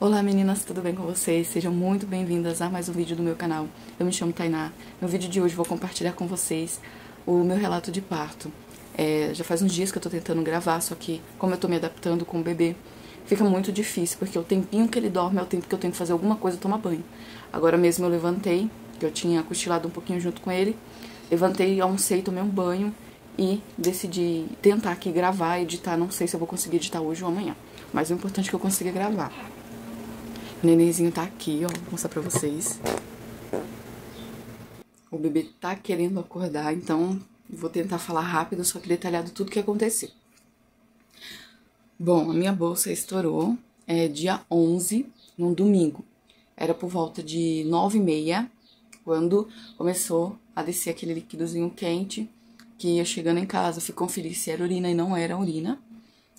Olá meninas, tudo bem com vocês? Sejam muito bem-vindas a mais um vídeo do meu canal. Eu me chamo Tainá. No vídeo de hoje vou compartilhar com vocês o meu relato de parto. Já faz uns dias que eu tô tentando gravar, só que como eu tô me adaptando com o bebê, fica muito difícil, porque o tempinho que ele dorme é o tempo que eu tenho que fazer alguma coisa, tomar banho. Agora mesmo eu levantei, que eu tinha cochilado um pouquinho junto com ele, levantei, almocei, tomei um banho e decidi tentar aqui gravar, editar. Não sei se eu vou conseguir editar hoje ou amanhã, mas o importante é que eu consiga gravar. O nenenzinho tá aqui, ó, vou mostrar pra vocês. O bebê tá querendo acordar, então vou tentar falar rápido, só que detalhado tudo que aconteceu. Bom, a minha bolsa estourou dia 11, num domingo. Era por volta de 9h30, quando começou a descer aquele líquidozinho quente, que ia chegando em casa. Fui conferir se era urina e não era urina.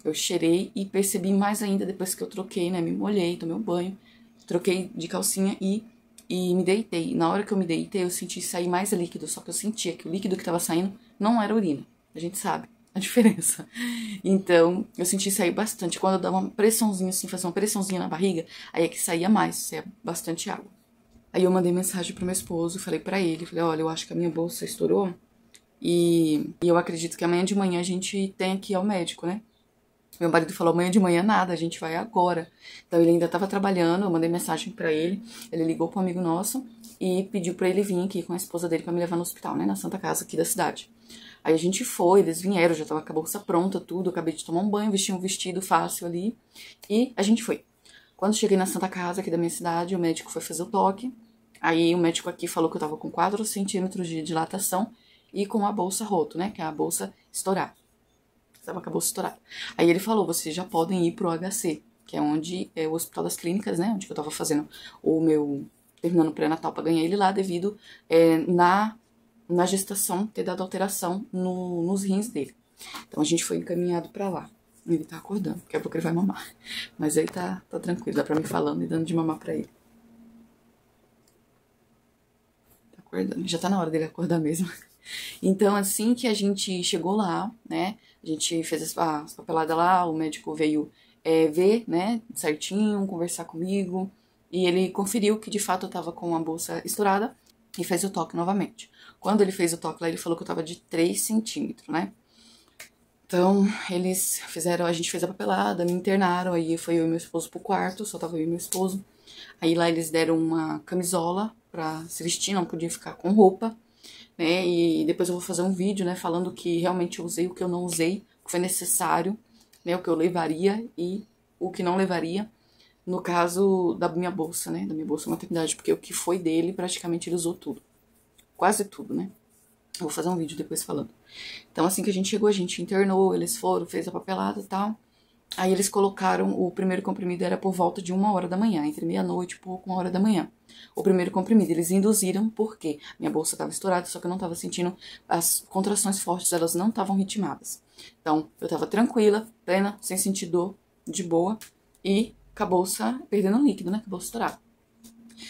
Eu cheirei e percebi mais ainda depois que eu troquei, né, me molhei, tomei um banho. Troquei de calcinha e me deitei. Na hora que eu me deitei, eu senti sair mais líquido. Só que eu sentia que o líquido que tava saindo não era urina. A gente sabe a diferença. Então, eu senti sair bastante. Quando eu dava uma pressãozinha assim, fazia uma pressãozinha na barriga, aí é que saía mais, saía bastante água. Aí eu mandei mensagem pro meu esposo, falei pra ele, falei, olha, eu acho que a minha bolsa estourou e eu acredito que amanhã de manhã a gente tem que ir ao médico, né? Meu marido falou, amanhã de manhã nada, a gente vai agora. Então ele ainda estava trabalhando, eu mandei mensagem pra ele, ele ligou pro amigo nosso e pediu pra ele vir aqui com a esposa dele pra me levar no hospital, né, na Santa Casa aqui da cidade. Aí a gente foi, eles vieram, já tava com a bolsa pronta, tudo, eu acabei de tomar um banho, vesti um vestido fácil ali e a gente foi. Quando cheguei na Santa Casa aqui da minha cidade, o médico foi fazer o toque, aí o médico aqui falou que eu tava com 4 centímetros de dilatação e com a bolsa roto, né, que é a bolsa estourada. Estava com a bolsa estourada. Aí ele falou, vocês já podem ir pro HC, que é onde é o Hospital das Clínicas, né? Onde eu tava fazendo o meu, terminando o pré-natal pra ganhar ele lá, devido na gestação ter dado alteração nos rins dele. Então a gente foi encaminhado pra lá. Ele tá acordando, daqui a pouco ele vai mamar. Mas aí tá tranquilo, dá pra mim falando e dando de mamar pra ele. Tá acordando, já tá na hora dele acordar mesmo. Então, assim que a gente chegou lá, né, a gente fez as papeladas lá, o médico veio ver, né, certinho, conversar comigo, e ele conferiu que de fato eu tava com a bolsa estourada e fez o toque novamente. Quando ele fez o toque lá, ele falou que eu tava de 3 centímetros, né. Então, eles fizeram, a gente fez a papelada, me internaram, aí foi eu e meu esposo pro quarto, só tava eu e meu esposo. Aí lá eles deram uma camisola pra se vestir, não podia ficar com roupa, né, e depois eu vou fazer um vídeo, né, falando que realmente eu usei o que eu não usei, o que foi necessário, né, o que eu levaria e o que não levaria, no caso da minha bolsa, né, da minha bolsa maternidade, porque o que foi dele, praticamente ele usou tudo, quase tudo, né. Eu vou fazer um vídeo depois falando. Então, assim que a gente chegou, a gente internou, eles foram, fez a papelada e tal. Aí eles colocaram, o primeiro comprimido era por volta de 1h da manhã, entre meia-noite e pouco, 1h da manhã. O primeiro comprimido, eles induziram, porque minha bolsa estava estourada, só que eu não estava sentindo as contrações fortes, elas não estavam ritmadas. Então, eu estava tranquila, plena, sem sentir dor, de boa, e com a bolsa perdendo líquido, né, com a bolsa estourada.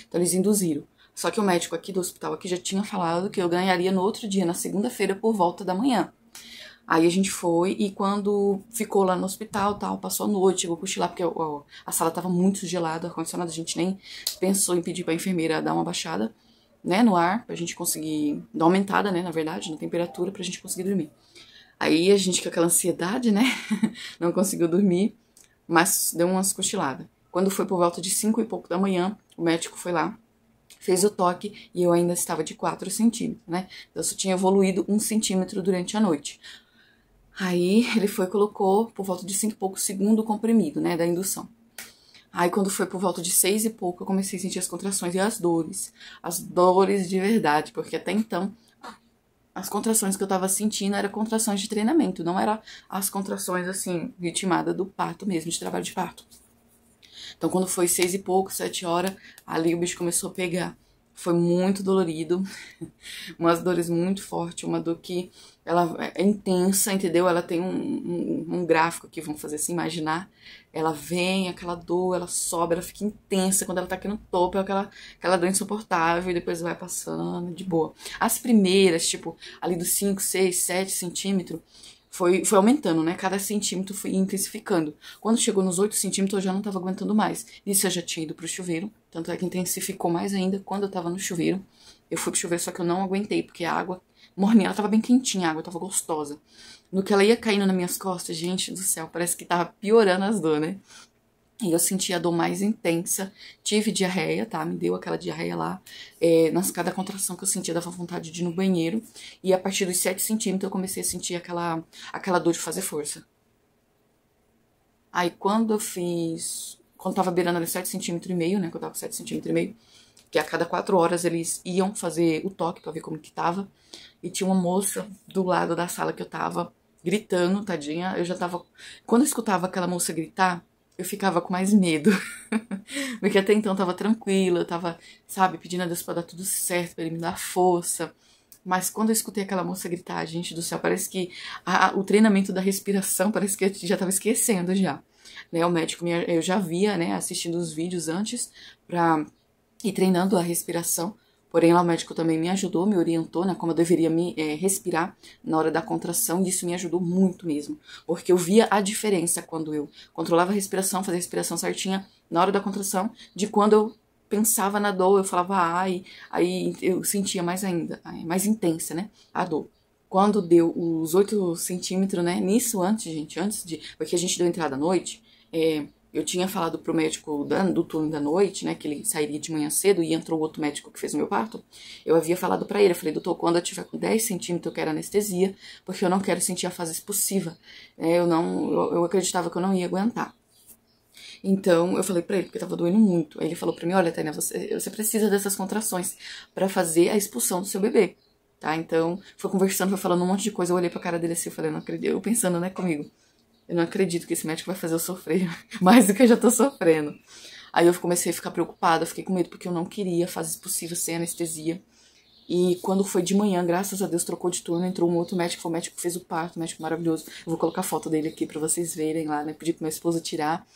Então, eles induziram. Só que o médico aqui do hospital aqui já tinha falado que eu ganharia no outro dia, na segunda-feira, por volta da manhã. Aí a gente foi e quando ficou lá no hospital, tal, passou a noite, chegou a cochilar, porque a sala tava muito gelada, ar-condicionado, a gente nem pensou em pedir pra enfermeira dar uma baixada, né, no ar, pra gente conseguir dar uma aumentada, né, na verdade, na temperatura, pra gente conseguir dormir. Aí a gente com aquela ansiedade, né, não conseguiu dormir, mas deu umas cochiladas. Quando foi por volta de 5 e pouco da manhã, o médico foi lá, fez o toque e eu ainda estava de 4 centímetros, né, então eu só tinha evoluído 1 centímetro durante a noite. Aí ele foi e colocou por volta de 5 e pouco segundo comprimido, né, da indução. Aí quando foi por volta de 6 e pouco eu comecei a sentir as contrações e as dores de verdade, porque até então as contrações que eu tava sentindo eram contrações de treinamento, não eram as contrações assim, ritmadas do parto mesmo, de trabalho de parto. Então quando foi 6 e pouco, 7 horas, ali o bicho começou a pegar. Foi muito dolorido, umas dores muito fortes, uma dor que ela é intensa, entendeu? Ela tem um gráfico aqui, vamos fazer assim, imaginar. Ela vem, aquela dor, ela sobe, ela fica intensa, quando ela tá aqui no topo, é aquela dor insuportável e depois vai passando, de boa. As primeiras, tipo, ali dos 5, 6, 7 centímetros, foi aumentando, né? Cada centímetro foi intensificando. Quando chegou nos 8 centímetros, eu já não tava aguentando mais. Isso eu já tinha ido pro chuveiro, tanto é que intensificou mais ainda quando eu tava no chuveiro. Eu fui pro chuveiro, só que eu não aguentei, porque a água morninha, ela tava bem quentinha, a água tava gostosa. No que ela ia caindo nas minhas costas, gente do céu, parece que tava piorando as dores, né? E eu senti a dor mais intensa, tive diarreia, tá? Me deu aquela diarreia lá. Nas cada contração que eu sentia, dava vontade de ir no banheiro. E a partir dos 7 centímetros eu comecei a sentir aquela dor de fazer força. Aí quando eu fiz... Quando tava beirando ali 7,5 centímetros, né? Que eu tava com 7,5 centímetros, que a cada 4 horas eles iam fazer o toque pra ver como que tava. E tinha uma moça do lado da sala que eu tava gritando, tadinha. Eu já tava... Quando eu escutava aquela moça gritar, eu ficava com mais medo. Porque até então eu tava tranquila, eu tava, sabe, pedindo a Deus pra dar tudo certo, pra ele me dar força. Mas quando eu escutei aquela moça gritar, gente do céu, parece que o treinamento da respiração, parece que eu já tava esquecendo já. Né, o médico, eu já via, né, assistindo os vídeos antes pra ir treinando a respiração. Porém, lá o médico também me ajudou, me orientou, né, como eu deveria me respirar na hora da contração, e isso me ajudou muito mesmo. Porque eu via a diferença quando eu controlava a respiração, fazia a respiração certinha na hora da contração, de quando eu pensava na dor, eu falava ai, aí eu sentia mais ainda, mais intensa, né, a dor. Quando deu os 8 centímetros, né, nisso antes, gente, porque a gente deu entrada à noite, eu tinha falado pro médico do turno da noite, né, que ele sairia de manhã cedo, e entrou outro médico que fez o meu parto. Eu havia falado pra ele, eu falei, doutor, quando eu tiver com 10 centímetros eu quero anestesia, porque eu não quero sentir a fase expulsiva. Eu acreditava que eu não ia aguentar. Então, eu falei pra ele, porque tava doendo muito. Aí ele falou pra mim, olha, Tânia, você precisa dessas contrações pra fazer a expulsão do seu bebê, tá? Então, foi conversando, foi falando um monte de coisa, eu olhei pra cara dele assim, eu falei, não acredito, eu pensando, né, comigo. Eu não acredito que esse médico vai fazer eu sofrer mais do que eu já tô sofrendo. Aí eu comecei a ficar preocupada, fiquei com medo, porque eu não queria fazer possível sem anestesia. E quando foi de manhã, graças a Deus, trocou de turno, entrou um outro médico, foi o médico que fez o parto, um médico maravilhoso. Eu vou colocar a foto dele aqui pra vocês verem lá, né? Pedi pro meu esposo tirar.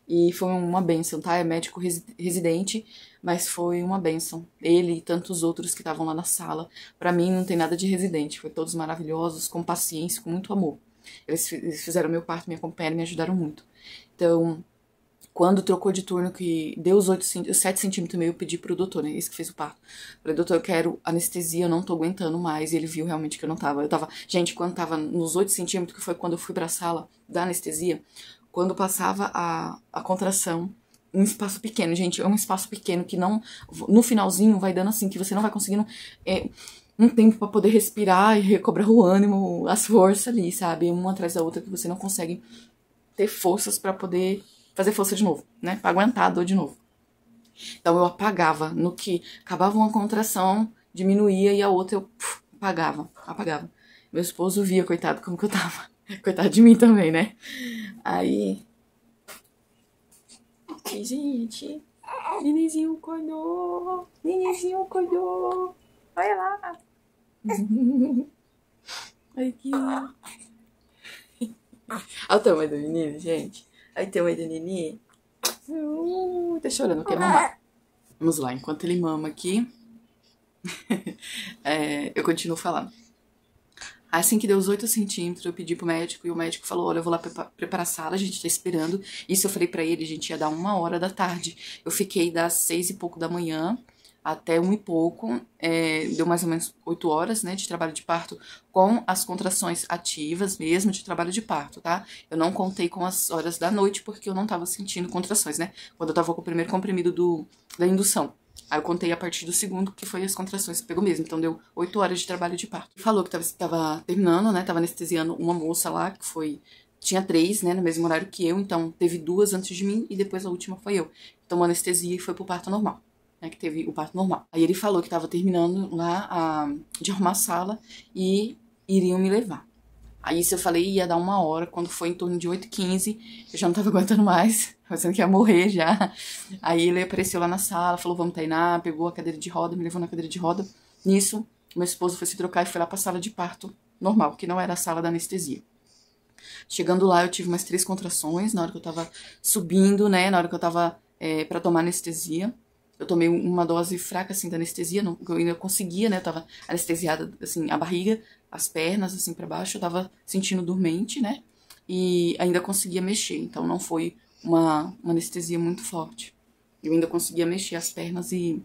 E foi uma bênção, tá? É médico residente, mas foi uma bênção. Ele e tantos outros que estavam lá na sala. Pra mim, não tem nada de residente. Foi todos maravilhosos, com paciência, com muito amor. Eles fizeram meu parto, me acompanharam e me ajudaram muito. Então, quando trocou de turno, que deu os 7 centímetros e meio, eu pedi pro doutor, né? Esse que fez o parto. Falei, doutor, eu quero anestesia, eu não tô aguentando mais. E ele viu realmente que eu não tava. Gente, quando tava nos 8 centímetros, que foi quando eu fui pra sala da anestesia, quando passava a contração, um espaço pequeno, gente, é um espaço pequeno que não, no finalzinho vai dando assim, que você não vai conseguindo um tempo pra poder respirar e recobrar o ânimo, as forças ali, sabe? Uma atrás da outra, que você não consegue ter forças pra poder fazer força de novo, né? Pra aguentar a dor de novo. Então eu apagava, no que acabava uma contração, diminuía e a outra eu apagava. Meu esposo via, coitado, como que eu tava. Coitado de mim também, né? Aí... Ai, gente... Nenenzinho acordou! Nenenzinho acordou! Olha lá! Ai, que... Olha o tamanho do menino, gente. Olha o tamanho do neném. Tá chorando, quer mamar. Vamos lá, enquanto ele mama aqui... eu continuo falando. Assim que deu os 8 centímetros, eu pedi pro médico e o médico falou, olha, eu vou lá preparar a sala, a gente tá esperando. Isso eu falei pra ele, a gente ia dar 1h da tarde. Eu fiquei das 6 e pouco da manhã até 1 e pouco, deu mais ou menos 8 horas, né, de trabalho de parto, com as contrações ativas mesmo de trabalho de parto, tá? Eu não contei com as horas da noite porque eu não tava sentindo contrações, né, quando eu tava com o primeiro comprimido da indução. Aí eu contei a partir do segundo, que foi as contrações que pegou mesmo. Então deu 8 horas de trabalho de parto. Falou que tava terminando, né? Tava anestesiando uma moça lá, que foi... Tinha 3, né? No mesmo horário que eu. Então teve 2 antes de mim e depois a última foi eu. Tomou anestesia e foi pro parto normal. Né, que teve o parto normal. Aí ele falou que tava terminando lá de arrumar a sala e iriam me levar. Aí isso eu falei, ia dar 1h. Quando foi em torno de 8h15, eu já não tava aguentando mais, pensando que ia morrer já. Aí ele apareceu lá na sala, falou, vamos treinar, pegou a cadeira de roda, me levou na cadeira de roda. Nisso, meu esposo foi se trocar e foi lá pra sala de parto normal, que não era a sala da anestesia. Chegando lá, eu tive umas 3 contrações, na hora que eu tava subindo, né, na hora que eu tava pra tomar anestesia. Eu tomei uma dose fraca, assim, da anestesia, não, eu ainda conseguia, né? Eu tava anestesiada, assim, a barriga, as pernas, assim, pra baixo, eu tava sentindo dormente, né? E ainda conseguia mexer, então não foi uma anestesia muito forte. Eu ainda conseguia mexer as pernas e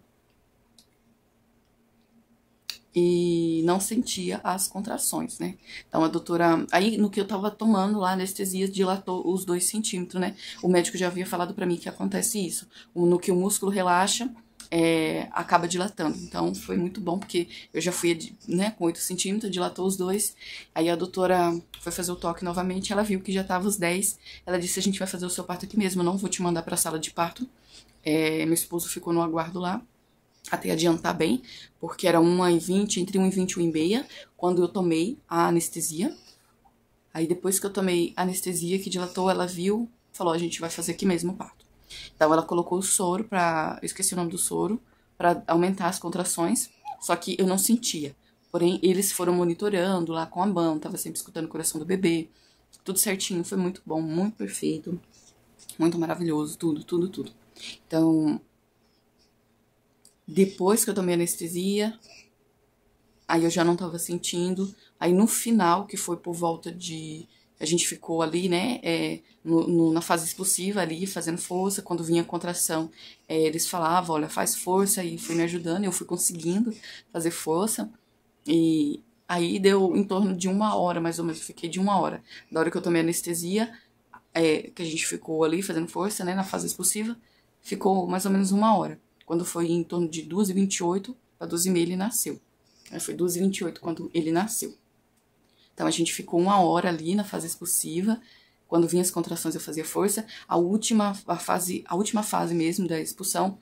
não sentia as contrações, né? Então a doutora, aí no que eu tava tomando lá, anestesia dilatou os 2 centímetros, né? O médico já havia falado pra mim que acontece isso. No que o músculo relaxa, acaba dilatando. Então foi muito bom, porque eu já fui, né, com 8 centímetros, dilatou os 2. Aí a doutora foi fazer o toque novamente, ela viu que já tava os 10. Ela disse: a gente vai fazer o seu parto aqui mesmo, eu não vou te mandar pra sala de parto. Meu esposo ficou no aguardo lá, até adiantar bem, porque era 1h20, entre 1h20 e 1h30, quando eu tomei a anestesia. Aí depois que eu tomei a anestesia que dilatou, ela viu, falou: a gente vai fazer aqui mesmo o parto. Então ela colocou o soro eu esqueci o nome do soro, pra aumentar as contrações, só que eu não sentia. Porém, eles foram monitorando lá com a mão, tava sempre escutando o coração do bebê, tudo certinho, foi muito bom, muito perfeito, muito maravilhoso, tudo, tudo, tudo. Então, depois que eu tomei anestesia, aí eu já não tava sentindo. Aí no final, que foi por volta de. A gente ficou ali, né, na fase expulsiva ali, fazendo força. Quando vinha a contração, eles falavam: olha, faz força, e foi me ajudando. Eu fui conseguindo fazer força. E aí deu em torno de 1 hora, mais ou menos. Eu fiquei de 1 hora. Da hora que eu tomei anestesia, que a gente ficou ali fazendo força, né, na fase expulsiva, ficou mais ou menos 1 hora. Quando foi em torno de 2h28 para 2h30 ele nasceu. Aí foi 2h28 quando ele nasceu. Então a gente ficou 1 hora ali na fase expulsiva. Quando vinha as contrações eu fazia força. A última fase mesmo da expulsão,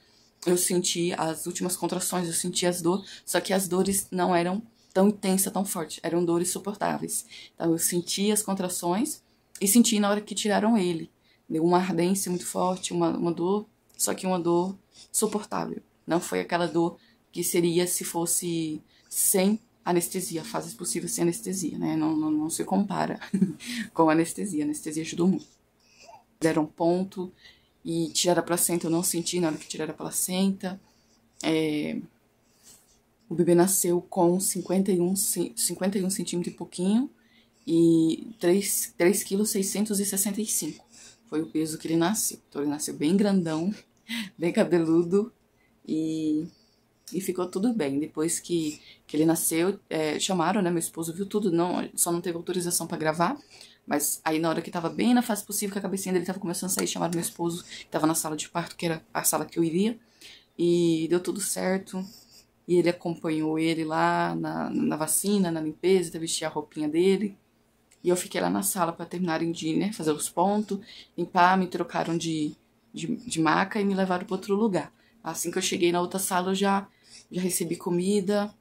eu senti as últimas contrações, eu senti as dores, só que as dores não eram tão intensas, tão fortes, eram dores suportáveis. Então eu senti as contrações e senti na hora que tiraram ele. Deu uma ardência muito forte, uma dor, só que uma dor suportável. Não foi aquela dor que seria se fosse sem anestesia, fases possíveis sem anestesia, né? Não se compara com anestesia. A anestesia ajudou muito. Deram ponto e tiraram a placenta, eu não senti na hora que tiraram a placenta. O bebê nasceu com 51 centímetros e pouquinho e 3,665 kg. Foi o peso que ele nasceu. Então ele nasceu bem grandão, bem cabeludo e ficou tudo bem. Depois que ele nasceu, chamaram, né? Meu esposo viu tudo, só não teve autorização pra gravar. Mas aí na hora que tava bem na fase possível, que a cabecinha dele tava começando a sair, chamaram meu esposo, que tava na sala de parto, que era a sala que eu iria. E deu tudo certo. E ele acompanhou ele lá na vacina, na limpeza, vestir a roupinha dele. E eu fiquei lá na sala pra terminarem de, né, fazer os pontos, limpar, me trocaram de maca e me levaram pra outro lugar. Assim que eu cheguei na outra sala, eu já recebi comida.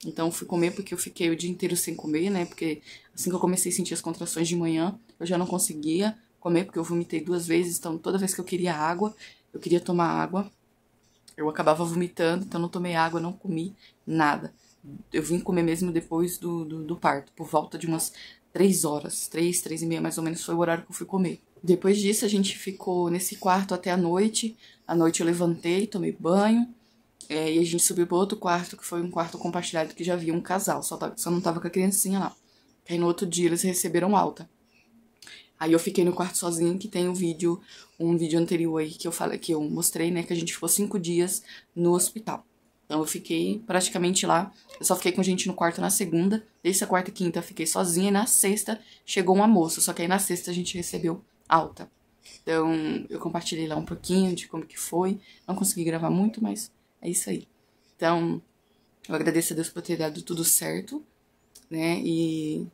Então fui comer porque eu fiquei o dia inteiro sem comer, né? Porque assim que eu comecei a sentir as contrações de manhã, eu já não conseguia comer porque eu vomitei 2 vezes. Então toda vez que eu queria água, eu queria tomar água, eu acabava vomitando, então não tomei água, não comi nada. Eu vim comer mesmo depois do parto, por volta de umas 3 horas, 3h30 mais ou menos foi o horário que eu fui comer. Depois disso a gente ficou nesse quarto até a noite. À noite eu levantei, tomei banho, e a gente subiu para outro quarto, que foi um quarto compartilhado que já havia um casal, só não tava com a criancinha lá. Aí no outro dia eles receberam alta. Aí eu fiquei no quarto sozinha, que tem um vídeo anterior aí que eu mostrei, né, que a gente ficou 5 dias no hospital. Então eu fiquei praticamente lá, eu só fiquei com gente no quarto na segunda, terça, quarta e quinta eu fiquei sozinha, e na sexta chegou uma moça, só que aí na sexta a gente recebeu alta. Então eu compartilhei lá um pouquinho de como que foi, não consegui gravar muito, mas é isso aí. Então eu agradeço a Deus por ter dado tudo certo, né, e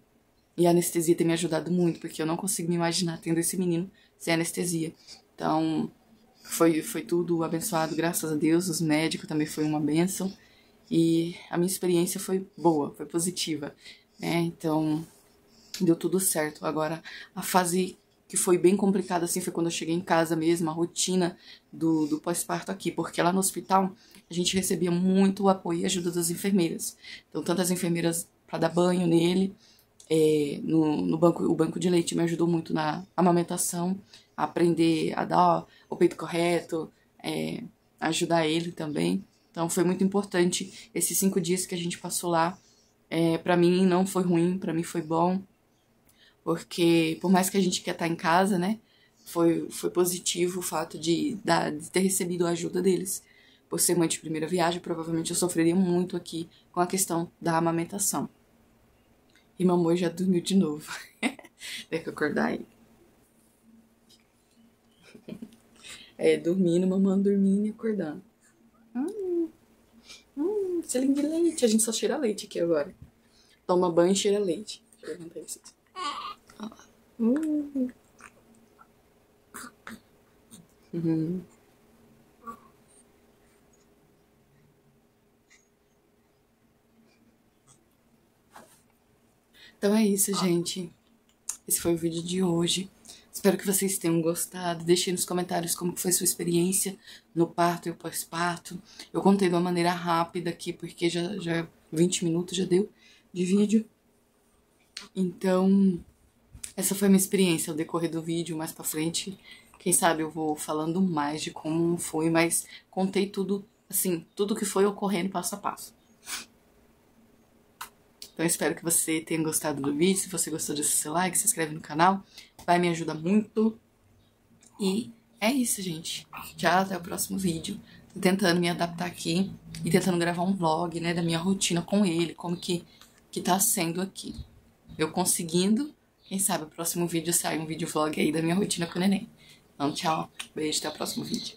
a anestesia tem me ajudado muito, porque eu não consigo me imaginar tendo esse menino sem anestesia. Então, foi tudo abençoado, graças a Deus. Os médicos também foi uma bênção. E a minha experiência foi boa, foi positiva, né? Então, deu tudo certo. Agora, a fase que foi bem complicada, assim, foi quando eu cheguei em casa mesmo, a rotina do pós-parto aqui. Porque lá no hospital, a gente recebia muito apoio e ajuda das enfermeiras. Então, tanto as enfermeiras para dar banho nele, o banco de leite me ajudou muito na amamentação, a aprender a dar o peito correto, ajudar ele também. Então foi muito importante esses 5 dias que a gente passou lá. Pra mim não foi ruim, pra mim foi bom. Porque por mais que a gente quer estar em casa, né? Foi positivo o fato de ter recebido a ajuda deles. Por ser mãe de primeira viagem, provavelmente eu sofreria muito aqui com a questão da amamentação. E mamãe já dormiu de novo. Tem que acordar ele. Dormindo, mamãe dormindo e acordando. Selinho de leite. A gente só cheira leite aqui agora. Toma banho e cheira leite. Deixa eu levantar isso. Olha lá. Então é isso, gente. Esse foi o vídeo de hoje. Espero que vocês tenham gostado. Deixem nos comentários como foi sua experiência no parto e o pós-parto. Eu contei de uma maneira rápida aqui, porque já 20 minutos já deu de vídeo. Então, essa foi a minha experiência ao decorrer do vídeo. Mais pra frente, quem sabe eu vou falando mais de como foi, mas contei tudo, assim, tudo que foi ocorrendo passo a passo. Então, eu espero que você tenha gostado do vídeo. Se você gostou, deixa seu like, se inscreve no canal. Vai me ajudar muito. E é isso, gente. Tchau, até o próximo vídeo. Tô tentando me adaptar aqui e tentando gravar um vlog, né, da minha rotina com ele, como que tá sendo aqui. Eu conseguindo, quem sabe o próximo vídeo sai um vídeo vlog aí da minha rotina com o neném. Então, tchau, beijo, até o próximo vídeo.